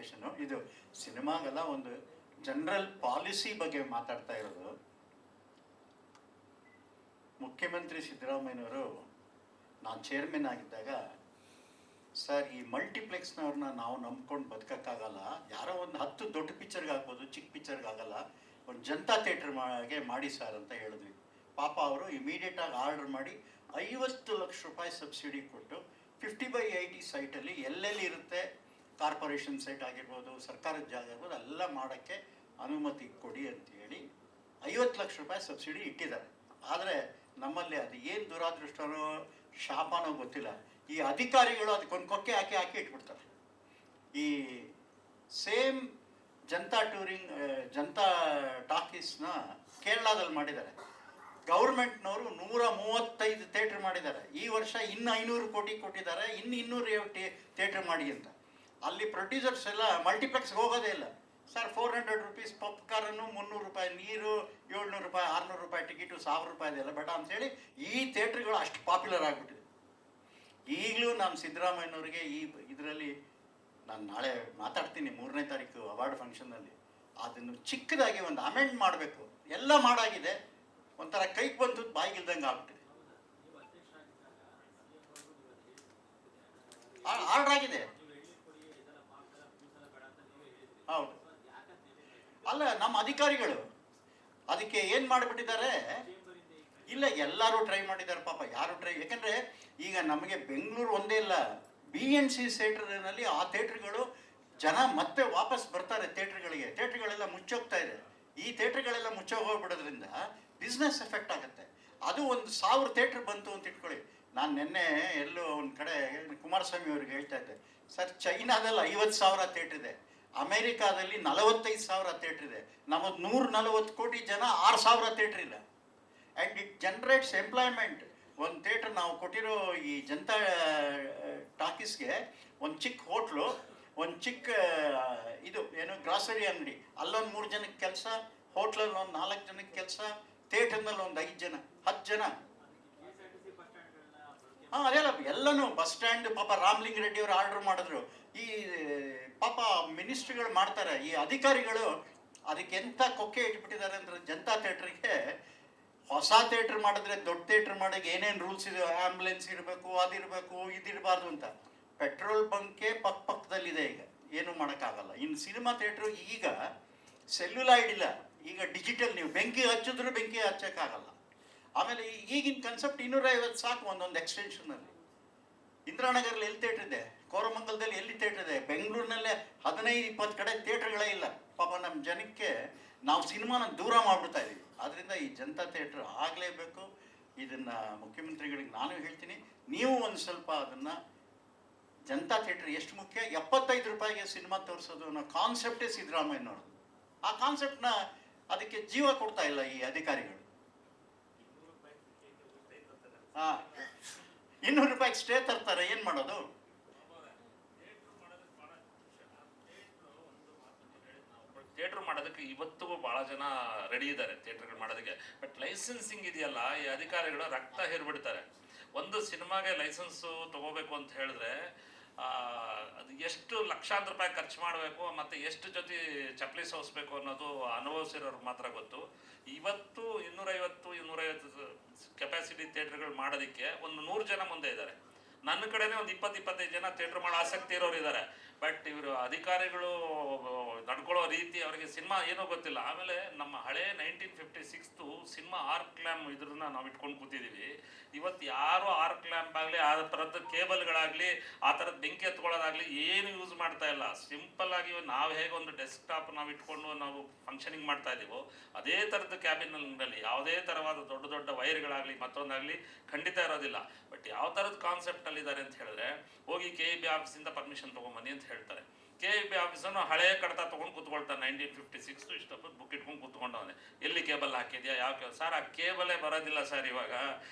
ಕ್ಲಾರಿಫಿಕೇಶನು. ಇದು ಸಿನಿಮಾಗೆಲ್ಲ ಒಂದು general policy ಬಗ್ಗೆ ಮಾತಾಡ್ತಾ ಇರೋದು. ಮುಖ್ಯಮಂತ್ರಿ ಸಿದ್ದರಾಮಯ್ಯನವರು ನಾನು ಚೇರ್ಮನ್ ಆಗಿದ್ದಾಗ, ಸರ್ ಈ ಮಲ್ಟಿಪ್ಲೆಕ್ಸ್ನವ್ರನ್ನ ನಾವು ನಂಬ್ಕೊಂಡು ಬದುಕೋಕ್ಕಾಗಲ್ಲ, ಯಾರೋ ಒಂದು 10 ದೊಡ್ಡ ಪಿಕ್ಚರ್ಗೆ ಆಗ್ಬೋದು, ಚಿಕ್ಕ ಪಿಕ್ಚರ್ಗೆ ಆಗಲ್ಲ, ಒಂದು ಜನತಾ ಥಿಯೇಟ್ರ್ ಮಾಡಿ ಸರ್ ಅಂತ ಹೇಳಿದ್ವಿ. ಪಾಪ ಅವರು ಇಮಿಡಿಯೇಟಾಗಿ ಆರ್ಡರ್ ಮಾಡಿ 50 ಲಕ್ಷ ರೂಪಾಯಿ ಸಬ್ಸಿಡಿ ಕೊಟ್ಟು 50/80 ಸೈಟಲ್ಲಿ ಎಲ್ಲೆಲ್ಲಿ ಇರುತ್ತೆ, ಕಾರ್ಪೊರೇಷನ್ ಸೈಟ್ ಆಗಿರ್ಬೋದು, ಸರ್ಕಾರದ ಜಾಗ ಆಗಿರ್ಬೋದು, ಎಲ್ಲ ಮಾಡೋಕ್ಕೆ ಅನುಮತಿ ಕೊಡಿ ಅಂತೇಳಿ 50 ಲಕ್ಷ ರೂಪಾಯಿ ಸಬ್ಸಿಡಿ ಇಟ್ಟಿದ್ದಾರೆ. ಆದರೆ ನಮ್ಮಲ್ಲಿ ಅದು ಏನು ದುರಾದೃಷ್ಟನೋ ಶಾಪನೋ ಗೊತ್ತಿಲ್ಲ, ಈ ಅಧಿಕಾರಿಗಳು ಅದಕ್ಕೊಂದು ಕೊಕ್ಕೆ ಹಾಕಿ ಇಟ್ಬಿಡ್ತಾರೆ. ಈ ಸೇಮ್ ಜನತಾ ಟಾಕೀಸ್ನ ಕೇರಳದಲ್ಲಿ ಮಾಡಿದ್ದಾರೆ. ಗೌರ್ಮೆಂಟ್ನವರು 135 ಥಿಯೇಟ್ರ್ ಮಾಡಿದ್ದಾರೆ. ಈ ವರ್ಷ ಇನ್ನು 500 ಕೋಟಿ ಕೊಟ್ಟಿದ್ದಾರೆ, ಇನ್ನು 200 ಥಿಯೇಟ್ರ್ ಮಾಡಿ ಅಂತ. ಅಲ್ಲಿ ಪ್ರೊಡ್ಯೂಸರ್ಸ್ ಎಲ್ಲ ಮಲ್ಟಿಪ್ಲೆಕ್ಸ್ಗೆ ಹೋಗೋದೇ ಇಲ್ಲ. ಸರ್ 400 ರೂಪೀಸ್ ಪಾಪ್ಕಾರ್ನು, 300 ರೂಪಾಯಿ ನೀರು, 700 ರೂಪಾಯಿ 600 ರೂಪಾಯಿ ಟಿಕೆಟು, 1000 ರೂಪಾಯಿದೆಲ್ಲ ಬೇಡ ಅಂಥೇಳಿ ಈ ಥಿಯೇಟ್ರ್ಗಳು ಅಷ್ಟು ಪಾಪ್ಯುಲರ್ ಆಗಿಬಿಟ್ಟಿದೆ. ಈಗಲೂ ನಾನು ಸಿದ್ದರಾಮಯ್ಯನವ್ರಿಗೆ ಇದರಲ್ಲಿ ನಾನು ನಾಳೆ ಮಾತಾಡ್ತೀನಿ 3ನೇ ತಾರೀಕು ಅವಾರ್ಡ್ ಫಂಕ್ಷನ್ನಲ್ಲಿ, ಅದನ್ನು ಚಿಕ್ಕದಾಗಿ ಒಂದು ಅಮೆಂಡ್ ಮಾಡಬೇಕು. ಎಲ್ಲ ಮಾಡಾಗಿದೆ, ಒಂಥರ ಕೈಗೆ ಬಂದು ಬಾಯಿಗಿಲ್ದಂಗೆ ಆಗ್ಬಿಟ್ಟಿದೆ. ಆರ್ಡರ್ ಆಗಿದೆ. ಹೌದು, ಅಲ್ಲ ನಮ್ಮ ಅಧಿಕಾರಿಗಳು ಅದಕ್ಕೆ ಏನು ಮಾಡಿಬಿಟ್ಟಿದ್ದಾರೆ. ಇಲ್ಲ, ಎಲ್ಲರೂ ಟ್ರೈ ಮಾಡಿದ್ದಾರೆ ಪಾಪ, ಯಾರು ಯಾಕಂದರೆ ಈಗ ನಮಗೆ ಬೆಂಗಳೂರು ಒಂದೇ ಇಲ್ಲ, BNC ಥಿಯೇಟ್ರ್ನಲ್ಲಿ ಆ ಥಿಯೇಟ್ರ್ಗಳು ಜನ ಮತ್ತೆ ವಾಪಸ್ ಬರ್ತಾರೆ ಥಿಯೇಟ್ರ್ಗಳಿಗೆ. ಥಿಯೇಟ್ರ್ಗಳೆಲ್ಲ ಮುಚ್ಚೋಗ್ತಾ ಇದೆ. ಈ ಥಿಯೇಟ್ರ್ಗಳೆಲ್ಲ ಮುಚ್ಚೋಗ್ಬಿಡೋದ್ರಿಂದ ಬಿಸ್ನೆಸ್ ಎಫೆಕ್ಟ್ ಆಗುತ್ತೆ. ಅದು ಒಂದು 1000 ಥಿಯೇಟ್ರ್ ಬಂತು ಅಂತ ಇಟ್ಕೊಳ್ಳಿ. ನಾನು ನಿನ್ನೆ ಎಲ್ಲೋ ಒಂದು ಕಡೆ ಕುಮಾರಸ್ವಾಮಿ ಅವ್ರಿಗೆ ಹೇಳ್ತಾ ಇದ್ದೆ, ಸರ್ ಚೈನಾದಲ್ಲಿ 50,000 ಥಿಯೇಟ್ರ್ ಇದೆ, ಅಮೇರಿಕಾದಲ್ಲಿ 45,000 ಥಿಯೇಟ್ರ್ ಇದೆ, ನಮ್ಮದು 140 ಕೋಟಿ ಜನ 6,000 ಥಿಯೇಟ್ರ್ ಇಲ್ಲ. And it generates employment. ಒಂದು ಥಿಯೇಟ್ರ್ ನಾವು ಕೊಟ್ಟಿರೋ ಈ ಜನತಾ ಟಾಕೀಸ್ಗೆ ಒಂದು ಚಿಕ್ಕ ಹೋಟ್ಲು, ಒಂದು ಚಿಕ್ಕ ಇದು ಏನು ಗ್ರಾಸರಿ ಅಂಗಡಿ, ಅಲ್ಲೊಂದು 3 ಜನಕ್ಕೆ ಕೆಲಸ, ಹೋಟ್ಲಲ್ಲಿ ಒಂದು 4 ಜನಕ್ಕೆ ಕೆಲಸ, ಥಿಯೇಟರ್ನಲ್ಲಿ ಒಂದು 5 ಜನ 10 ಜನ. ಹಾಂ, ಅದೆಲ್ಲ ಎಲ್ಲನೂ ಬಸ್ ಸ್ಟ್ಯಾಂಡ್. ಪಾಪ ರಾಮಲಿಂಗ ರೆಡ್ಡಿ ಅವರು ಆರ್ಡರ್ ಮಾಡಿದ್ರು. ಈ ಪಾಪ ಮಿನಿಸ್ಟ್ರಿಗಳು ಮಾಡ್ತಾರೆ, ಈ ಅಧಿಕಾರಿಗಳು ಅದಕ್ಕೆ ಎಂಥ ಕೊಕ್ಕೆ ಇಟ್ಬಿಟ್ಟಿದ್ದಾರೆ ಅಂದರೆ, ಜನತಾ ಥಿಯೇಟ್ರಿಗೆ ಹೊಸ ಥಿಯೇಟ್ರ್ ಮಾಡಿದ್ರೆ ದೊಡ್ಡ ಥಿಯೇಟ್ರ್ ಮಾಡೋಕ್ಕೆ ಏನೇನು ರೂಲ್ಸ್ ಇದೆ, ಆ್ಯಂಬುಲೆನ್ಸ್ ಇರಬೇಕು, ಅದಿರಬೇಕು, ಇದಿರಬಾರ್ದು ಅಂತ. ಪೆಟ್ರೋಲ್ ಬಂಕೆ ಪಕ್ಕದಲ್ಲಿದೆ, ಈಗ ಏನೂ ಮಾಡೋಕ್ಕಾಗಲ್ಲ. ಇನ್ನು ಸಿನಿಮಾ ಥಿಯೇಟ್ರು ಈಗ ಸೆಲ್ಯುಲಾಯ್ಡ್ ಇಲ್ಲ, ಈಗ ಡಿಜಿಟಲ್. ನೀವು ಬೆಂಕಿ ಹಚ್ಚಿದ್ರೂ ಬೆಂಕಿ ಹಚ್ಚೋಕ್ಕಾಗಲ್ಲ. ಆಮೇಲೆ ಈಗಿನ ಕನ್ಸೆಪ್ಟ್ 250 ಸಾಕು ಒಂದೊಂದು ಎಕ್ಸ್ಟೆನ್ಷನಲ್ಲಿ. ಇಂದಿರಾನಗರಲ್ಲಿ ಎಲ್ಲಿ ಥಿಯೇಟ್ರ್ ಇದೆ, ಕೋರಮಂಗಲದಲ್ಲಿ ಎಲ್ಲಿ ಥಿಯೇಟ್ರ್ ಇದೆ, ಬೆಂಗಳೂರಿನಲ್ಲೇ 15-20 ಕಡೆ ಥಿಯೇಟ್ರ್ಗಳೇ ಇಲ್ಲ. ಪಾಪ ನಮ್ಮ ಜನಕ್ಕೆ ನಾವು ಸಿನಿಮಾನ ದೂರ ಮಾಡಿಬಿಡ್ತಾ ಇದ್ದೀವಿ. ಆದ್ದರಿಂದ ಈ ಜನತಾ ಥಿಯೇಟ್ರ್ ಆಗಲೇಬೇಕು. ಇದನ್ನು ಮುಖ್ಯಮಂತ್ರಿಗಳಿಗೆ ನಾನು ಹೇಳ್ತೀನಿ, ನೀವು ಒಂದು ಸ್ವಲ್ಪ ಅದನ್ನು, ಜನತಾ ಥಿಯೇಟ್ರ್ ಎಷ್ಟು ಮುಖ್ಯ, 75 ರೂಪಾಯಿಗೆ ಸಿನಿಮಾ ತೋರಿಸೋದು ಅನ್ನೋ ಕಾನ್ಸೆಪ್ಟೇ ಸಿದ್ದರಾಮಯ್ಯನವ್ರದ್ದು. ಆ ಕಾನ್ಸೆಪ್ಟ್ನ ಅದಕ್ಕೆ ಜೀವ ಕೊಡ್ತಾ ಇಲ್ಲ ಈ ಅಧಿಕಾರಿಗಳು. 200 ರೂಪಾಯಿಗೆ ಸ್ಟೇ ತರ್ತಾರೆ, ಏನು ಮಾಡೋದು? ಥಿಯೇಟ್ರ್ ಮಾಡೋದಕ್ಕೆ ಇವತ್ತಿಗೂ ಭಾಳ ಜನ ರೆಡಿ ಇದ್ದಾರೆ ಥಿಯೇಟ್ರ್ಗಳು ಮಾಡೋದಕ್ಕೆ. ಬಟ್ ಲೈಸೆನ್ಸಿಂಗ್ ಇದೆಯಲ್ಲ, ಈ ಅಧಿಕಾರಿಗಳು ರಕ್ತ ಹೇರ್ಬಿಡ್ತಾರೆ. ಒಂದು ಸಿನಿಮಾಗೆ ಲೈಸೆನ್ಸು ತೊಗೋಬೇಕು ಅಂತ ಹೇಳಿದ್ರೆ ಅದು ಎಷ್ಟು ಲಕ್ಷಾಂತರ ರೂಪಾಯಿ ಖರ್ಚು ಮಾಡಬೇಕು, ಮತ್ತು ಎಷ್ಟು ಜೊತೆ ಚಪ್ಪಲಿ ಸೋಸ್ಬೇಕು ಅನ್ನೋದು ಅನುಭವಿಸಿರೋರ್ಗೆ ಮಾತ್ರ ಗೊತ್ತು. ಇವತ್ತು 250 ಕೆಪಾಸಿಟಿ ಥಿಯೇಟ್ರ್ಗಳು ಮಾಡೋದಕ್ಕೆ ಒಂದು 100 ಜನ ಮುಂದೆ ಇದ್ದಾರೆ. ನನ್ನ ಕಡೆನೇ ಒಂದು 20-25 ಜನ ಥಿಯೇಟ್ರ್ ಮಾಡೋ ಆಸಕ್ತಿ ಇರೋರು ಇದ್ದಾರೆ. ಬಟ್ ಇವರು ಅಧಿಕಾರಿಗಳು ನಡ್ಕೊಳ್ಳೋ ರೀತಿ, ಅವರಿಗೆ ಸಿನಿಮಾ ಏನೋ ಗೊತ್ತಿಲ್ಲ. ಆಮೇಲೆ ನಮ್ಮ ಹಳೆ 1956 ಸಿನಿಮಾ ಆರ್ಕ್ ಲ್ಯಾಂಪ್ ಇದ್ರನ್ನ ನಾವು ಇಟ್ಕೊಂಡು ಕೂತಿದ್ದೀವಿ. ಇವತ್ತು ಯಾರು ಆರ್ಕ್ ಲ್ಯಾಂಪ್ ಆಗಲಿ, ಆ ಥರದ್ದು ಕೇಬಲ್ಗಳಾಗಲಿ, ಆ ಥರದ್ದು ಬೆಂಕಿ ಹತ್ಕೊಳ್ಳೋದಾಗಲಿ ಏನು ಯೂಸ್ ಮಾಡ್ತಾ ಇಲ್ಲ. ಸಿಂಪಲ್ ಆಗಿ ನಾವು ಹೇಗೆ ಒಂದು ಡೆಸ್ಕ್ಟಾಪ್ ನಾವು ಇಟ್ಕೊಂಡು ನಾವು ಫಂಕ್ಷನಿಂಗ್ ಮಾಡ್ತಾ ಇದ್ದೀವೋ, ಅದೇ ಥರದ್ದು ಕ್ಯಾಬಿನಲ್ಲಿ ಯಾವುದೇ ಥರವಾದ ದೊಡ್ಡ ದೊಡ್ಡ ವೈರ್ಗಳಾಗಲಿ ಮತ್ತೊಂದಾಗಲಿ ಖಂಡಿತ ಇರೋದಿಲ್ಲ. ಬಟ್ ಯಾವ ಥರದ ಕಾನ್ಸೆಪ್ಟಲ್ಲಿ ಇದ್ದಾರೆ ಅಂತ ಹೇಳಿದ್ರೆ, ಹೋಗಿ KEB ಆಫೀಸಿಂದ ಪರ್ಮಿಷನ್ ತೊಗೊಂಬನ್ನಿ ಅಂತ ಹೇಳ್ತಾರೆ. KEB ಆಫೀಸನ್ನು ಹಳೆಯ ಕಡತ ತೊಗೊಂಡು ಕೂತ್ಕೊಳ್ತಾನೆ. 1956 ಇಷ್ಟೊತ್ತು ಬುಕ್ ಇಟ್ಕೊಂಡು ಕೂತ್ಕೊಂಡವನೆ. ಎಲ್ಲಿ ಕೇಬಲ್ ಹಾಕಿದ್ಯಾ, ಯಾವ ಕೇಬಲ್ ಸರ್? ಆ ಕೇಬಲೇ ಬರೋದಿಲ್ಲ ಸರ್. ಇವಾಗ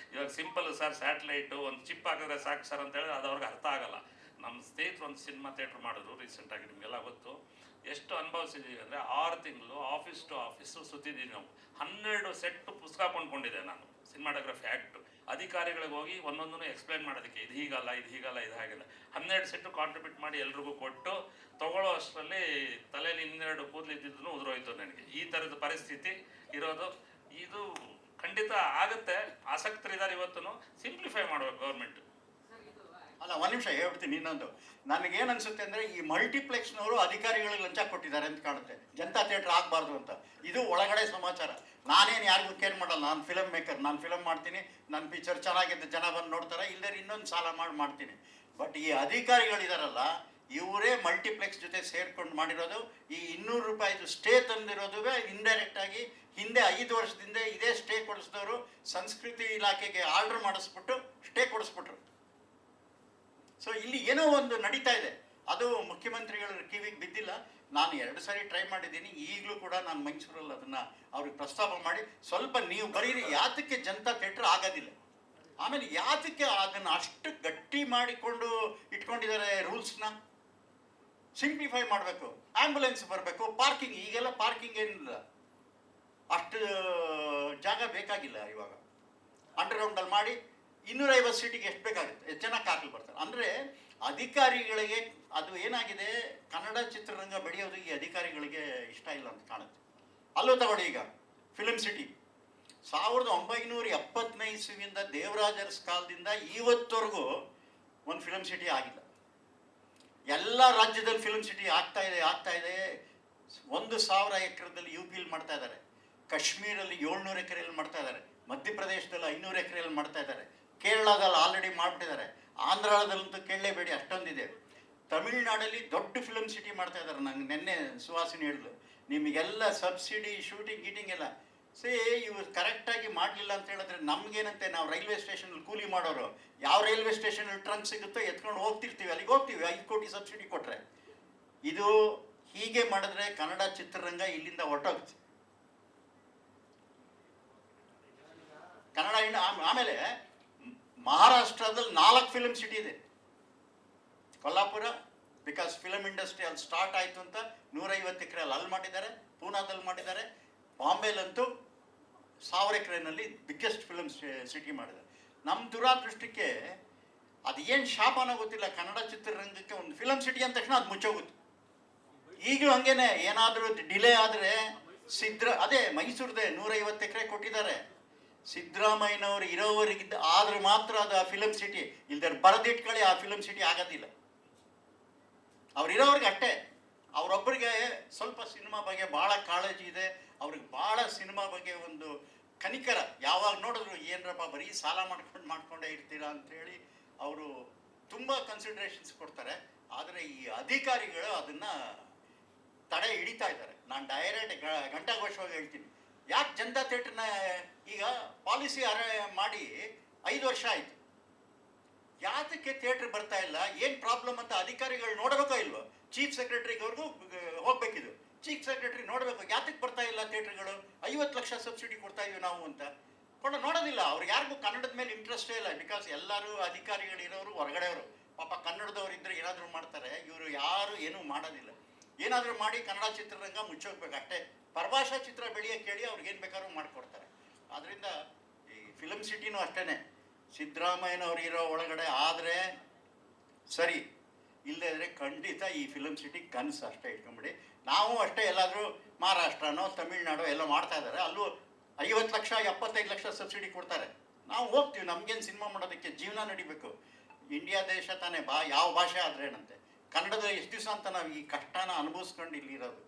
ಸಿಂಪಲ್ ಸರ್, ಸ್ಯಾಟಲೈಟು ಒಂದು ಚಿಪ್ ಹಾಕಿದ್ರೆ ಸಾಕು ಸರ್ ಅಂತ ಹೇಳಿದ್ರೆ ಅದು ಅವ್ರಿಗೆ ಅರ್ಥ ಆಗಲ್ಲ. ನಮ್ಮ ಸ್ನೇಹಿತರು ಒಂದು ಸಿನಿಮಾ ಥಿಯೇಟ್ರ್ ಮಾಡಿದ್ರು ರೀಸೆಂಟಾಗಿ, ನಿಮಗೆಲ್ಲ ಗೊತ್ತು. ಎಷ್ಟು ಅನುಭವಿಸಿದ್ದೀವಿ ಅಂದರೆ 6 ತಿಂಗಳು ಆಫೀಸ್ ಟು ಆಫೀಸು ಸುತ್ತಿದ್ದೀವಿ ನಾವು. 12 ಸೆಟ್ ಪುಸ್ತಕ ಕೊಂಡ್ಕೊಂಡಿದ್ದೆ ನಾನು, ಸಿನಿಮಾಟೋಗ್ರಫಿ ಆ್ಯಕ್ಟು. ಅಧಿಕಾರಿಗಳಿಗೆ ಹೋಗಿ ಒಂದೊಂದನ್ನು ಎಕ್ಸ್ಪ್ಲೈನ್ ಮಾಡೋದಕ್ಕೆ ಇದು ಹೀಗಲ್ಲ ಇದು ಹೀಗಲ್ಲ ಇದು ಹಾಗಿಲ್ಲ 12 ಸೆಟ್ಟು ಕಾಂಟ್ರಿಬ್ಯೂಟ್ ಮಾಡಿ ಎಲ್ರಿಗೂ ಕೊಟ್ಟು ತಗೊಳ್ಳೋ ಅಷ್ಟರಲ್ಲಿ ತಲೆಯಲ್ಲಿ 12 ಕೂದಲು ಇದ್ದಿದ್ದನ್ನು ಉದುರೋಯ್ತು ನನಗೆ. ಈ ಥರದ ಪರಿಸ್ಥಿತಿ ಇರೋದು ಇದು ಖಂಡಿತ ಆಗುತ್ತೆ. ಆಸಕ್ತರಿದ್ದಾರೆ ಇವತ್ತು. ಸಿಂಪ್ಲಿಫೈ ಮಾಡಬೇಕು ಗೌರ್ಮೆಂಟ್. ಅಲ್ಲ, ಒಂದು ನಿಮಿಷ ಹೇಳ್ಬಿಡ್ತೀನಿ. ಇನ್ನೊಂದು ನನಗೇನು ಅನ್ಸುತ್ತೆ ಅಂದರೆ ಈ ಮಲ್ಟಿಪ್ಲೆಕ್ಸ್ನವರು ಅಧಿಕಾರಿಗಳಿಗೆ ಲಂಚ ಕೊಟ್ಟಿದ್ದಾರೆ ಅಂತ ಕಾಣುತ್ತೆ, ಜನತಾ ಥಿಯೇಟ್ರ್ ಆಗಬಾರ್ದು ಅಂತ. ಇದು ಒಳಗಡೆ ಸಮಾಚಾರ. ನಾನೇನು ಯಾರಿಗೂ ಕೇರ್ ಮಾಡಲ್ಲ, ನಾನು ಫಿಲಮ್ ಮೇಕರ್, ನಾನು ಫಿಲಮ್ ಮಾಡ್ತೀನಿ, ನನ್ನ ಪಿಕ್ಚರ್ ಚೆನ್ನಾಗಿದ್ದು ಜನ ಬಂದು ನೋಡ್ತಾರೆ, ಇಲ್ಲದೇ ಇನ್ನೊಂದು ಸಾಲ ಮಾಡ್ತೀನಿ. ಬಟ್ ಈ ಅಧಿಕಾರಿಗಳಿದಾರಲ್ಲ, ಇವರೇ ಮಲ್ಟಿಪ್ಲೆಕ್ಸ್ ಜೊತೆ ಸೇರ್ಕೊಂಡು ಮಾಡಿರೋದು. ಈ 200 ರೂಪಾಯಿದು ಸ್ಟೇ ತಂದಿರೋದು ಇಂಡೈರೆಕ್ಟ್ ಆಗಿ ಹಿಂದೆ 5 ವರ್ಷದಿಂದ ಇದೇ ಸ್ಟೇ ಕೊಡಿಸಿದವರು ಸಂಸ್ಕೃತಿ ಇಲಾಖೆಗೆ ಆರ್ಡರ್ ಮಾಡಿಸ್ಬಿಟ್ಟು ಸ್ಟೇ ಕೊಡಿಸ್ಬಿಟ್ರು. ಸೊ ಇಲ್ಲಿ ಏನೋ ಒಂದು ನಡೀತಾ ಇದೆ, ಅದು ಮುಖ್ಯಮಂತ್ರಿಗಳ ಕಿವಿಗೆ ಬಿದ್ದಿಲ್ಲ. ನಾನು 2 ಸಾರಿ ಟ್ರೈ ಮಾಡಿದ್ದೀನಿ, ಈಗಲೂ ಕೂಡ ನಾನು ಮೈಸೂರಲ್ಲಿ ಅದನ್ನು ಅವ್ರಿಗೆ ಪ್ರಸ್ತಾಪ ಮಾಡಿ ಸ್ವಲ್ಪ ನೀವು ಬರೀರಿ, ಯಾತಕ್ಕೆ ಜನತಾ ಥಿಯೇಟ್ರ್ ಆಗೋದಿಲ್ಲ, ಆಮೇಲೆ ಯಾತಕ್ಕೆ ಅದನ್ನು ಅಷ್ಟು ಗಟ್ಟಿ ಮಾಡಿಕೊಂಡು ಇಟ್ಕೊಂಡಿದ್ದಾರೆ ರೂಲ್ಸ್ನ. ಸಿಂಪ್ಲಿಫೈ ಮಾಡಬೇಕು, ಆ್ಯಂಬುಲೆನ್ಸ್ ಬರಬೇಕು, ಪಾರ್ಕಿಂಗ್, ಈಗೆಲ್ಲ ಪಾರ್ಕಿಂಗ್ ಏನಿಲ್ಲ, ಅಷ್ಟು ಜಾಗ ಬೇಕಾಗಿಲ್ಲ ಇವಾಗ. ಅಂಡರ್ಗ್ರೌಂಡಲ್ಲಿ ಮಾಡಿ 250 ಸೀಟಿಗೆ ಎಷ್ಟು ಬೇಕಾಗುತ್ತೆ, ಎಷ್ಟು ಜನ ಕಾರ್ಲಿ ಬರ್ತಾರೆ. ಅಂದರೆ ಅಧಿಕಾರಿಗಳಿಗೆ ಅದು ಏನಾಗಿದೆ, ಕನ್ನಡ ಚಿತ್ರರಂಗ ಬೆಳೆಯೋದು ಈ ಅಧಿಕಾರಿಗಳಿಗೆ ಇಷ್ಟ ಇಲ್ಲ ಅಂತ ಕಾಣುತ್ತೆ. ಅಲ್ಲೂ ತಗೊಳ್ಳಿ, ಈಗ ಫಿಲ್ಮ್ ಸಿಟಿ 1975 ಇಸ್ವಿಯಿಂದ ದೇವರಾಜ ಅರಸ್ ಕಾಲದಿಂದ ಇವತ್ತವರೆಗೂ ಒಂದು ಫಿಲ್ಮ್ ಸಿಟಿ ಆಗಿಲ್ಲ. ಎಲ್ಲ ರಾಜ್ಯದಲ್ಲಿ ಫಿಲ್ಮ್ ಸಿಟಿ ಆಗ್ತಾ ಇದೆ. 1,000 ಎಕರೆದಲ್ಲಿ UPಯಲ್ಲಿ ಮಾಡ್ತಾ ಇದ್ದಾರೆ, ಕಾಶ್ಮೀರಲ್ಲಿ 700 ಎಕರೆಯಲ್ಲಿ ಮಾಡ್ತಾ ಇದ್ದಾರೆ, ಮಧ್ಯಪ್ರದೇಶದಲ್ಲಿ 500 ಎಕರೆಯಲ್ಲಿ ಮಾಡ್ತಾ ಇದ್ದಾರೆ, ಕೇರಳದಲ್ಲಿ ಆಲ್ರೆಡಿ ಮಾಡಿಬಿಟ್ಟಿದ್ದಾರೆ, ಆಂಧ್ರದಲ್ಲಂತೂ ಕೇಳಲೇಬೇಡಿ ಅಷ್ಟೊಂದಿದೆ. ತಮಿಳ್ನಾಡಲ್ಲಿ ದೊಡ್ಡ ಫಿಲ್ಮ್ ಸಿಟಿ ಮಾಡ್ತಾ ಇದ್ದಾರೆ. ನಂಗೆ ನಿನ್ನೆ ಸುಹಾಸಿನಿ ಹೇಳಿದ್ರು, ನಿಮಗೆಲ್ಲ ಸಬ್ಸಿಡಿ ಶೂಟಿಂಗ್ ಗೀಟಿಂಗ್ ಎಲ್ಲ ಇವ್ರು ಕರೆಕ್ಟಾಗಿ ಮಾಡಲಿಲ್ಲ ಅಂತ ಹೇಳಿದ್ರೆ ನಮಗೇನಂತೆ, ನಾವು ರೈಲ್ವೆ ಸ್ಟೇಷನಲ್ಲಿ ಕೂಲಿ ಮಾಡೋರು, ಯಾವ ರೈಲ್ವೆ ಸ್ಟೇಷನಲ್ಲಿ ಟ್ರಂಕ್ ಸಿಗುತ್ತೋ ಎತ್ಕೊಂಡು ಹೋಗ್ತಿರ್ತೀವಿ, ಅಲ್ಲಿಗೆ ಹೋಗ್ತೀವಿ 5 ಕೋಟಿ ಸಬ್ಸಿಡಿ ಕೊಟ್ಟರೆ. ಇದು ಹೀಗೆ ಮಾಡಿದ್ರೆ ಕನ್ನಡ ಚಿತ್ರರಂಗ ಇಲ್ಲಿಂದ ಹೊರಟೋಗುತ್ತೆ. ಕನ್ನಡ ಆಮೇಲೆ ಮಹಾರಾಷ್ಟ್ರದಲ್ಲಿ 4 ಫಿಲ್ಮ್ ಸಿಟಿ ಇದೆ. ಕೊಲ್ಲಾಪುರ, ಬಿಕಾಸ್ ಫಿಲಮ್ ಇಂಡಸ್ಟ್ರಿ ಅಲ್ಲಿ ಸ್ಟಾರ್ಟ್ ಆಯಿತು ಅಂತ 150 ಎಕರೆಯಲ್ಲಿ ಅಲ್ಲಿ ಮಾಡಿದ್ದಾರೆ, ಪೂನಾದಲ್ಲಿ ಮಾಡಿದ್ದಾರೆ, ಬಾಂಬೆಲಂತೂ 1000 ಎಕರೆನಲ್ಲಿ ಬಿಗ್ಗೆಸ್ಟ್ ಫಿಲಮ್ ಸಿಟಿ ಮಾಡಿದ್ದಾರೆ. ನಮ್ಮ ದುರಾದೃಷ್ಟಕ್ಕೆ ಅದು ಏನು ಶಾಪನೋ ಗೊತ್ತಿಲ್ಲ, ಕನ್ನಡ ಚಿತ್ರರಂಗಕ್ಕೆ ಒಂದು ಫಿಲಮ್ ಸಿಟಿ ಅಂದ ತಕ್ಷಣ ಅದು ಮುಚ್ಚೋಗುತ್ತೆ. ಈಗಲೂ ಹಂಗೇನೆ, ಏನಾದರೂ ಡಿಲೇ ಆದರೆ ಅದೇ ಮೈಸೂರದೇ 150 ಎಕರೆ ಕೊಟ್ಟಿದ್ದಾರೆ. ಸಿದ್ದರಾಮಯ್ಯನವರು ಇರೋವರೆಗಿದ್ದ ಆದ್ರೆ ಮಾತ್ರ ಅದು ಆ ಫಿಲಮ್ ಸಿಟಿ, ಇಲ್ದಾರೆ ಬರೆದಿಟ್ಕೊಳ್ಳಿ ಆ ಫಿಲಮ್ ಸಿಟಿ ಆಗೋದಿಲ್ಲ. ಅವ್ರು ಇರೋವ್ರಿಗೆ ಅಷ್ಟೇ. ಅವರೊಬ್ಬರಿಗೆ ಸ್ವಲ್ಪ ಸಿನಿಮಾ ಬಗ್ಗೆ ಭಾಳ ಕಾಳಜಿ ಇದೆ, ಅವ್ರಿಗೆ ಭಾಳ ಸಿನಿಮಾ ಬಗ್ಗೆ ಒಂದು ಕನಿಕರ. ಯಾವಾಗ ನೋಡಿದ್ರು ಏನರಪ್ಪ ಬರೀ ಸಾಲ ಮಾಡ್ಕೊಂಡೇ ಇರ್ತೀರಾ ಅಂಥೇಳಿ ಅವರು ತುಂಬ ಕನ್ಸಿಡ್ರೇಷನ್ಸ್ ಕೊಡ್ತಾರೆ. ಆದರೆ ಈ ಅಧಿಕಾರಿಗಳು ಅದನ್ನು ತಡೆ ಹಿಡಿತಾ ಇದ್ದಾರೆ. ನಾನು ಡೈರೆಕ್ಟ್ ಘಂಟಾಘೋಷವಾಗಿ ಹೇಳ್ತೀನಿ, ಯಾಕೆ ಜನತಾ ಥಿಯೇಟ್ರನ್ನ ಈಗ ಪಾಲಿಸಿ ಮಾಡಿ 5 ವರ್ಷ ಆಯಿತು, ಯಾತಕ್ಕೆ ಥಿಯೇಟ್ರ್ ಬರ್ತಾ ಇಲ್ಲ, ಏನು ಪ್ರಾಬ್ಲಮ್ ಅಂತ ಅಧಿಕಾರಿಗಳು ನೋಡಬೇಕೋ ಇಲ್ವೋ? ಚೀಫ್ ಸೆಕ್ರೆಟರಿಗವ್ರಿಗೂ ಹೋಗ್ಬೇಕಿದು, ಚೀಫ್ ಸೆಕ್ರೆಟರಿ ನೋಡಬೇಕು, ಯಾತಕ್ಕೆ ಬರ್ತಾ ಇಲ್ಲ ಥಿಯೇಟ್ರ್ಗಳು, 50 ಲಕ್ಷ ಸಬ್ಸಿಡಿ ಕೊಡ್ತಾ ಇದೀವಿ ನಾವು ಅಂತ ನೋಡೋದಿಲ್ಲ. ಅವ್ರಿಗೆ ಯಾರಿಗೂ ಕನ್ನಡದ ಮೇಲೆ ಇಂಟ್ರೆಸ್ಟೇ ಇಲ್ಲ. ಬಿಕಾಸ್ ಎಲ್ಲರೂ ಅಧಿಕಾರಿಗಳಿರೋರು ಹೊರಗಡೆಯವರು, ಪಾಪ ಕನ್ನಡದವ್ರು ಇದ್ದರೆ ಏನಾದರೂ ಮಾಡ್ತಾರೆ, ಇವರು ಯಾರು ಏನೂ ಮಾಡೋದಿಲ್ಲ. ಏನಾದರೂ ಮಾಡಿ ಕನ್ನಡ ಚಿತ್ರರಂಗ ಮುಚ್ಚೋಗ್ಬೇಕು ಅಷ್ಟೇ. ಪರಭಾಷಾ ಚಿತ್ರ ಬೆಳೆಯೋಕ್ಕೆ ಕೇಳಿ ಅವ್ರಿಗೇನು ಬೇಕಾದ್ರೂ ಮಾಡಿಕೊಡ್ತಾರೆ. ಆದ್ದರಿಂದ ಈ ಫಿಲಮ್ ಸಿಟಿನೂ ಅಷ್ಟೇ, ಸಿದ್ದರಾಮಯ್ಯನವ್ರು ಇರೋ ಒಳಗಡೆ ಆದರೆ ಸರಿ, ಇಲ್ಲದೇ ಇದ್ದರೆ ಖಂಡಿತ ಈ ಫಿಲಮ್ ಸಿಟಿ ಕನಸು ಅಷ್ಟೇ ಇಟ್ಕೊಂಬಿಡಿ. ನಾವು ಅಷ್ಟೇ, ಎಲ್ಲಾದರೂ ಮಹಾರಾಷ್ಟ್ರನೋ ತಮಿಳ್ನಾಡೋ ಎಲ್ಲ ಮಾಡ್ತಾ ಇದ್ದಾರೆ, ಅಲ್ಲೂ 50 ಲಕ್ಷ 75 ಲಕ್ಷ ಸಬ್ಸಿಡಿ ಕೊಡ್ತಾರೆ. ನಾವು ಹೋಗ್ತೀವಿ, ನಮಗೇನು ಸಿನಿಮಾ ಮಾಡೋದಕ್ಕೆ, ಜೀವನ ನಡಿಬೇಕು. ಇಂಡಿಯಾ ದೇಶ ತಾನೇ, ಯಾವ ಭಾಷೆ ಆದ್ರೇನಂತೆ, ಕನ್ನಡದ ಎಷ್ಟು ದಿವಸ ಅಂತ ನಾವು ಈ ಕಷ್ಟನ ಅನುಭವಿಸ್ಕೊಂಡು ಇಲ್ಲಿರೋದು.